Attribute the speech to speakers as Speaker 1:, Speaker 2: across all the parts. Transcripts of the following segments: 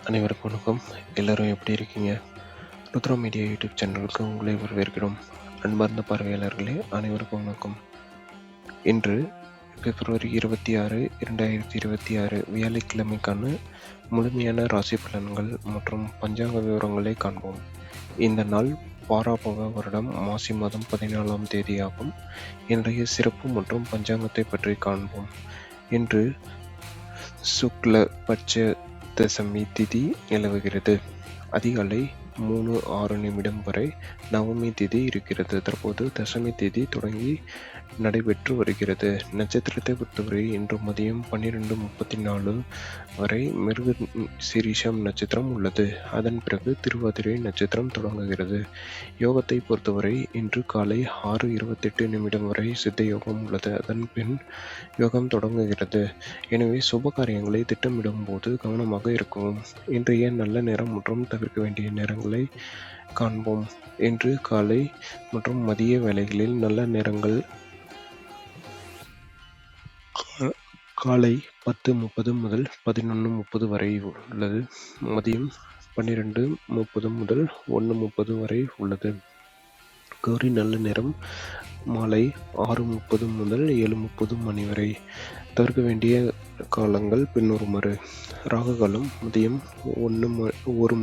Speaker 1: அனைவருக்கும் வணக்கம். எல்லோரும் எப்படி இருக்கீங்க? ருத்ரா மீடியா யூடியூப் சேனலுக்கு உங்களை வரவேற்கிறோம். அன்பார்ந்த பார்வையாளர்களே, அனைவருக்கும் வணக்கம். இன்று பிப்ரவரி 26, 2026 வியாழக்கிழமைக்கான முழுமையான ராசி பலன்கள் மற்றும் பஞ்சாங்க விவரங்களை காண்போம். இந்த நாள் பாராபவ வருடம் மாசி மாதம் 14ஆம் தேதியாகும். இன்றைய சிறப்பு மற்றும் பஞ்சாங்கத்தை பற்றி காண்போம். இன்று சுக்ல பட்ச தசமி திதி நிலவுகிறது. அதிகாலை 3:06 வரை நவமி திதி இருக்கிறது. தற்போது தசமி திதி தொடங்கி நடைபெற்று வருகிறது. நட்சத்திரத்தை பொறுத்தவரை இன்று மதியம் 12:34 வரை மிருக சீரிஷம் நட்சத்திரம் உள்ளது. அதன் பிறகு திருவாதிரை நட்சத்திரம் தொடங்குகிறது. யோகத்தை பொறுத்தவரை இன்று காலை 6:28 வரை சித்த யோகம் உள்ளது. அதன் பின் யோகம் தொடங்குகிறது. எனவே சுப காரியங்களை திட்டமிடும் போது கவனமாக இருக்கவும். இன்றைய நல்ல நேரம் மற்றும் தவிர்க்க வேண்டிய நேரங்களை காண்போம். இன்று காலை மற்றும் மதிய வேளைகளில் நல்ல நேரங்கள் காலை 10:30 முதல் 11:30 வரை உள்ளது. மதியம் 12:30 முதல் 1:30 வரை உள்ளது. கௌரி நல்ல நேரம் மாலை 6:30 முதல் 7:30 மணி வரை. தவிர்க்க வேண்டிய காலங்கள் பின்வருமாறு: ராகு காலம் மதியம் 1:30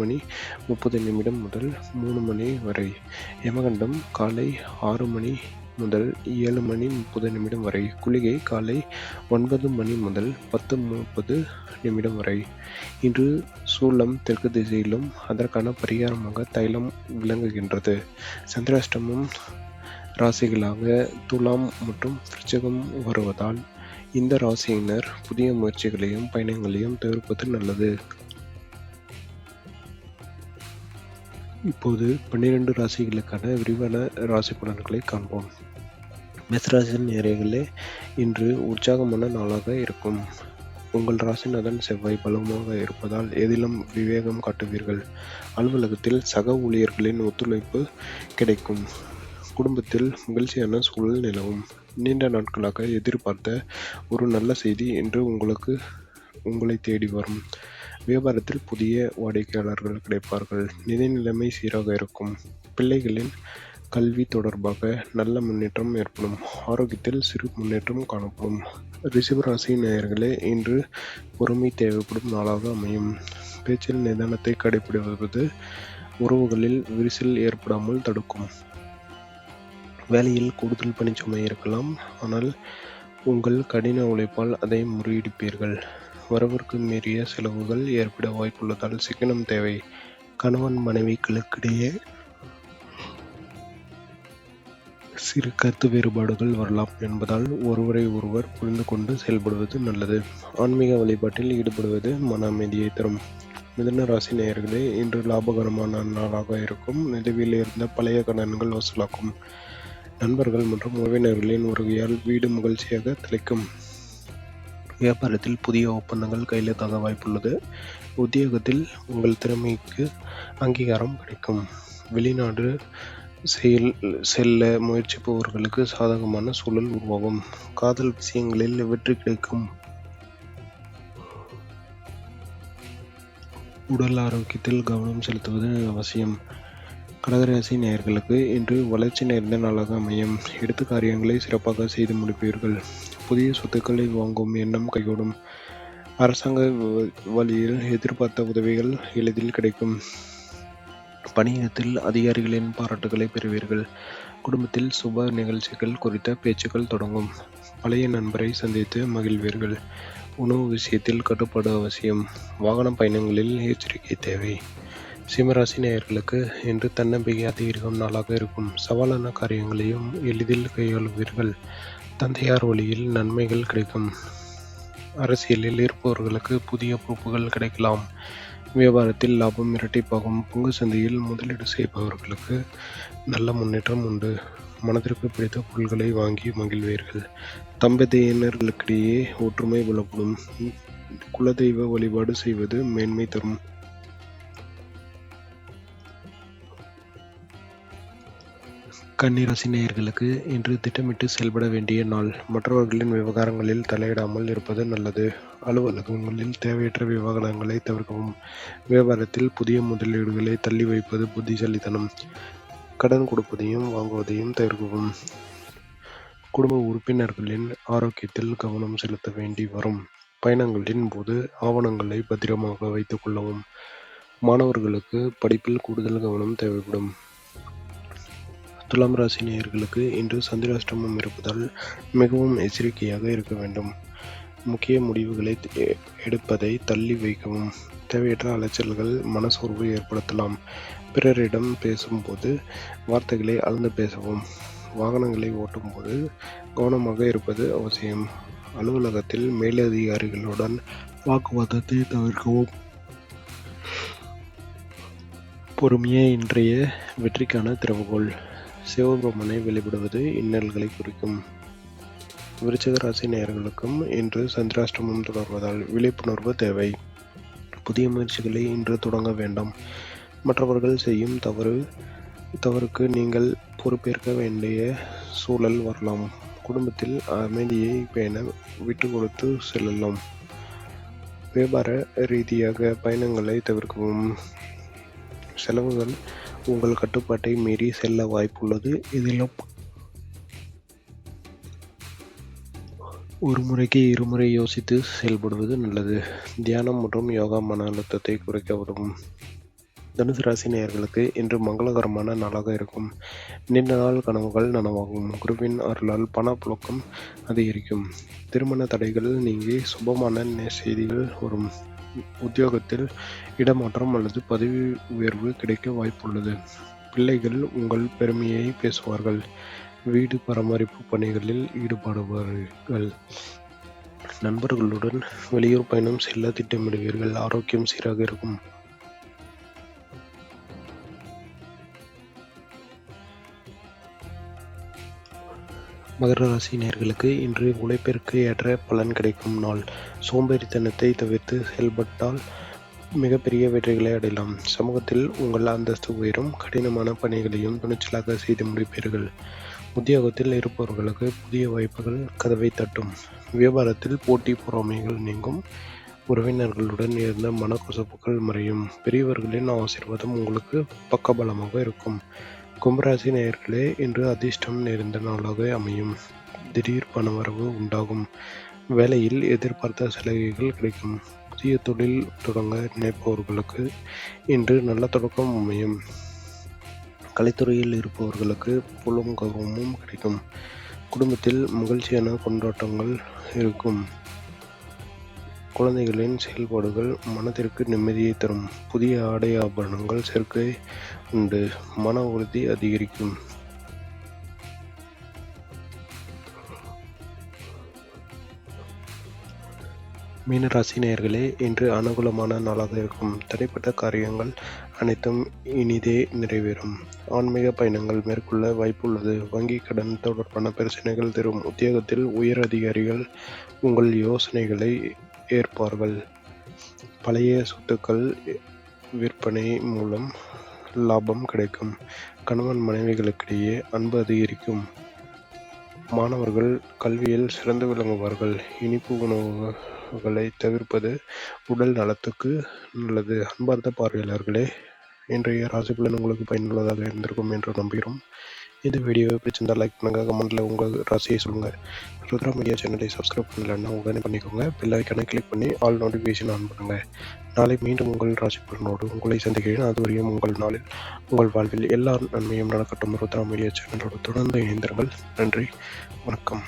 Speaker 1: முதல் 3 மணி வரை. யமகண்டம் காலை 6 மணி முதல் 7:30 வரை. குளிகை காலை 9 மணி முதல் 10:30 வரை. இன்று சூலம் தெற்கு திசையிலும் அதற்கான பரிகாரமாக தைலம் விளங்குகின்றது. சந்திராஷ்டமம் ராசிகளாக துலாம் மற்றும் விருச்சிகம் வருவதால் இந்த ராசியினர் புதிய முயற்சிகளையும் பயணங்களையும் தவிர்ப்பது நல்லது. இப்போது 12 ராசிகளுக்கான விரிவான ராசி பலன்களை காண்போம். மேசராசி நேயர்களே, இன்று உற்சாகமான நாளாக இருக்கும். உங்கள் ராசிநாதன் செவ்வாய் பலமாக இருப்பதால் எதிலும் விவேகம் காட்டுவீர்கள். அலுவலகத்தில் சக ஊழியர்களின் ஒத்துழைப்பு கிடைக்கும். குடும்பத்தில் மகிழ்ச்சியான சூழல் நிலவும். நீண்ட நாட்களாக எதிர்பார்த்த ஒரு நல்ல செய்தி இன்று உங்களை தேடி வரும். வியாபாரத்தில் புதிய வாடிக்கையாளர்கள் கிடைப்பார்கள். நிதி நிலைமை சீராக இருக்கும். பிள்ளைகளின் கல்வி தொடர்பாக நல்ல முன்னேற்றம் ஏற்படும். ஆரோக்கியத்தில் சிறு முன்னேற்றம் காணப்படும். ரிஷபராசி நேயர்களே, இன்று பொறுமை தேவைப்படும் நாளாக அமையும். பேச்சில் நிதானத்தை கடைபிடிப்பது உறவுகளில் விரிசல் ஏற்படாமல் தடுக்கும். வேலையில் கூடுதல் பணிச்சுமை இருக்கலாம், ஆனால் உங்கள் கடின உழைப்பால் அதை முறியடிப்பீர்கள். வரவிற்கு மீறிய செலவுகள் ஏற்பட வாய்ப்புள்ளதால் சிக்கனம் தேவை. கணவன் மனைவிகளுக்கிடையே சிறு கருத்து வேறுபாடுகள் வரலாம் என்பதால் ஒருவரை ஒருவர் புரிந்து கொண்டு செயல்படுவது நல்லது. ஆன்மீக வழிபாட்டில் ஈடுபடுவது மன அமைதியை தரும். மிதுன ராசி நேயர்களே, இன்று லாபகரமான நாளாக இருக்கும். நிலுவையில் இருந்த பழைய கடன்கள் வசூலாக்கும். நண்பர்கள் மற்றும் உறவினர்களின் வருகையால் வீடு மகிழ்ச்சியாக திளைக்கும். வியாபாரத்தில் புதிய ஒப்பந்தங்கள் கையெழுத்தாக வாய்ப்புள்ளது. உத்தியோகத்தில் உங்கள் திறமைக்கு அங்கீகாரம் கிடைக்கும். வெளிநாடு செல்ல முயற்சிப்பவர்களுக்கு சாதகமான சூழல் உருவாகும். காதல் விஷயங்களில் வெற்றி கிடைக்கும். உடல் ஆரோக்கியத்தில் கவனம் செலுத்துவது அவசியம். கடகராசி நேயர்களுக்கு இன்று வளர்ச்சி நிறைந்த நாளாக அமையும். எடுத்த காரியங்களை சிறப்பாக செய்து முடிப்பீர்கள். புதிய சொத்துக்களை வாங்கும் எண்ணம் கைகூடும். அரசாங்க வழியில் எதிர்பார்த்த உதவிகள் எளிதில் கிடைக்கும். பணியிடத்தில் அதிகாரிகளின் பாராட்டுகளை பெறுவீர்கள். குடும்பத்தில் சுப நிகழ்ச்சிகள் குறித்த பேச்சுக்கள் தொடங்கும். பழைய நண்பரை சந்தித்து மகிழ்வீர்கள். உணவு விஷயத்தில் கட்டுப்பாடு அவசியம். வாகன பயணங்களில் எச்சரிக்கை தேவை. சிம்மராசி நேயர்களுக்கு இன்று தன்னம்பிக்கை அதிகரிக்கும் நாளாக இருக்கும். சவாலான காரியங்களையும் எளிதில் கையாளுவீர்கள். தந்தையார் வழியில் நன்மைகள் கிடைக்கும். அரசியலில் இருப்பவர்களுக்கு புதிய பொறுப்புகள் கிடைக்கலாம். வியாபாரத்தில் லாபம் இரட்டிப்பாகும். பங்கு சந்தையில் முதலீடு செய்பவர்களுக்கு நல்ல முன்னேற்றம் உண்டு. மனதிற்கு பிடித்த பொருட்களை வாங்கி மகிழ்வீர்கள். தம்பதியினர்களுக்கிடையே ஒற்றுமை புலப்படும். குலதெய்வ வழிபாடு செய்வது மேன்மை தரும். கன்னி ராசி நேயர்களுக்கு இன்று திட்டமிட்டு செயல்பட வேண்டிய நாள். மற்றவர்களின் விவகாரங்களில் தலையிடாமல் இருப்பது நல்லது. அலுவலகங்களில் தேவையற்ற விவகாரங்களை தவிர்க்கவும். வியாபாரத்தில் புதிய முதலீடுகளை தள்ளி வைப்பது புத்திசாலித்தனம். கடன் கொடுப்பதையும் வாங்குவதையும் தவிர்க்கவும். குடும்ப உறுப்பினர்களின் ஆரோக்கியத்தில் கவனம் செலுத்த வேண்டி வரும். பயணங்களின் போது ஆவணங்களை பத்திரமாக வைத்துக் கொள்ளவும். மாணவர்களுக்கு படிப்பில் கூடுதல் கவனம் தேவைப்படும். துலாம் ராசி நேயர்களுக்கு இன்று சந்திராஷ்டமம் இருப்பதால் மிகவும் எச்சரிக்கையாக இருக்க வேண்டும். முக்கிய முடிவுகளை எடுப்பதை தள்ளி வைக்கவும். தேவையற்ற அலைச்சல்கள் மனசோர்வு ஏற்படுத்தலாம். பிறரிடம் பேசும்போது வார்த்தைகளை அளந்து பேசவும். வாகனங்களை ஓட்டும்போது கவனமாக இருப்பது அவசியம். அலுவலகத்தில் மேலதிகாரிகளுடன் வாக்குவாதத்தை தவிர்க்கவும். பொறுமையே இன்றைய வெற்றிக்கான திறவுகோல். சிவபெருமானை வழிபடுவது இன்னல்களை குறிக்கும். விருச்சிக ராசி நேயர்களுக்கும் இன்று சந்திராஷ்டமம் தொடர்வதால் விழிப்புணர்வு தேவை. புதிய முயற்சிகளை இன்று தொடங்க வேண்டாம். மற்றவர்கள் செய்யும் தவறுக்கு நீங்கள் பொறுப்பேற்க வேண்டிய சூழல் வரலாம். குடும்பத்தில் அமைதியை பேண விட்டு கொடுத்து செல்லலாம். வியாபார ரீதியாக பயணங்களை தவிர்க்கவும். செலவுகள் உங்கள் கட்டுப்பாட்டை மீறி செல்ல வாய்ப்புள்ளது. இதிலும் ஒரு முறைக்கு இருமுறை யோசித்து செயல்படுவது நல்லது. தியானம் மற்றும் யோகா மன அழுத்தத்தை குறைக்க உதவும். தனுசு ராசி நேயர்களுக்கு இன்று மங்களகரமான நாளாக இருக்கும். நீண்ட நாள் கனவுகள் நனவாகும். குருவின் அருளால் பணப்புழக்கம் அதிகரிக்கும். திருமண தடைகள் நீங்கி சுபமான செய்திகள் வரும். உத்தியோகத்தில் இடமாற்றம் அல்லது பதவி உயர்வு கிடைக்க வாய்ப்புள்ளது. பிள்ளைகள் உங்கள் பெருமையை பேசுவார்கள். வீடு பராமரிப்பு பணிகளில் ஈடுபடுவார்கள். நண்பர்களுடன் வெளியூர் பயணம் செல்ல திட்டமிடுவீர்கள். ஆரோக்கியம் சீராக இருக்கும். மகர ராசி நேயர்களுக்கு இன்று உழைப்பிற்கு ஏற்ற பலன் கிடைக்கும் நாள். சோம்பேறித்தனத்தை தவிர்த்து செயல்பட்டால் மிகப்பெரிய வெற்றிகளை அடையலாம். சமூகத்தில் உங்கள் அந்தஸ்து உயரும். கடினமான பணிகளையும் துணிச்சலாக செய்து முடிப்பீர்கள். உத்தியோகத்தில் இருப்பவர்களுக்கு புதிய வாய்ப்புகள் கதவை தட்டும். வியாபாரத்தில் போட்டி பொறாமைகள் நீங்கும். உறவினர்களுடன் இருந்த மனக்கசப்புகள் மறையும். பெரியவர்களின் ஆசீர்வாதம் உங்களுக்கு பக்கபலமாக இருக்கும். கும்பராசி நேயர்களே, இன்று அதிர்ஷ்டம் நிறைந்த நாளாக அமையும். திடீர் பணவரவு உண்டாகும். வேலையில் எதிர்பார்த்த சலுகைகள் கிடைக்கும். புதிய தொழில் தொடங்க நினைப்பவர்களுக்கு இன்று நல்ல தொடக்கம் அமையும். கலைத்துறையில் இருப்பவர்களுக்கு புகழும் கௌரவமும் கிடைக்கும். குடும்பத்தில் மகிழ்ச்சியான கொண்டாட்டங்கள் இருக்கும். குழந்தைகளின் செயல்பாடுகள் மனதிற்கு நிம்மதியை தரும். புதிய ஆடை ஆபரணங்கள் சேர்க்கை உண்டு. மன உறுதி அதிகரிக்கும். மீனராசி நேயர்களே, இன்று அனுகூலமான நாளாக இருக்கும். தனிப்பட்ட காரியங்கள் அனைத்தும் இனிதே நிறைவேறும். ஆன்மீக பயணங்கள் மேற்கொள்ள வாய்ப்புள்ளது. வங்கி கடன் தொடர்பான பிரச்சனைகள் தரும். உத்தியோகத்தில் உயர் அதிகாரிகள் உங்கள் யோசனைகளை ஏற்பார்கள். பழைய சொத்துக்கள் விற்பனை மூலம் லாபம் கிடைக்கும். கணவன் மனைவிகளுக்கிடையே அன்பு அதிகரிக்கும். மாணவர்கள் கல்வியில் சிறந்து விளங்குவார்கள். இனிப்பு உணவுகளை தவிர்ப்பது உடல் நலத்துக்கு நல்லது. அன்பார்ந்த பார்வையாளர்களே, இன்றைய ராசி பலன் உங்களுக்கு பயனுள்ளதாக இருந்திருக்கும் என்று நம்புகிறோம். இந்த வீடியோவை பிடிச்சிருந்தால் லைக் பண்ணுங்கள். கமெண்ட்டில் உங்கள் ராசியை சொல்லுங்கள். ருத்ரா மீடியா சேனலை சப்ஸ்கிரைப் பண்ணலைன்னா உடனே பண்ணிக்கோங்க. பெல் ஐக்கானை கிளிக் பண்ணி ஆல் நோட்டிஃபிகேஷன் ஆன் பண்ணுங்கள். நாளை மீண்டும் உங்கள் ராசி பலனோடு உங்களை சந்திக்கிறேன். அதுவரையும் உங்கள் நாளில் உங்கள் வாழ்வில் எல்லா நன்மையும் நடக்கட்டும். ருத்ரா மீடியா சேனலோடு தொடர்ந்து இணைந்திருங்கள். நன்றி, வணக்கம்.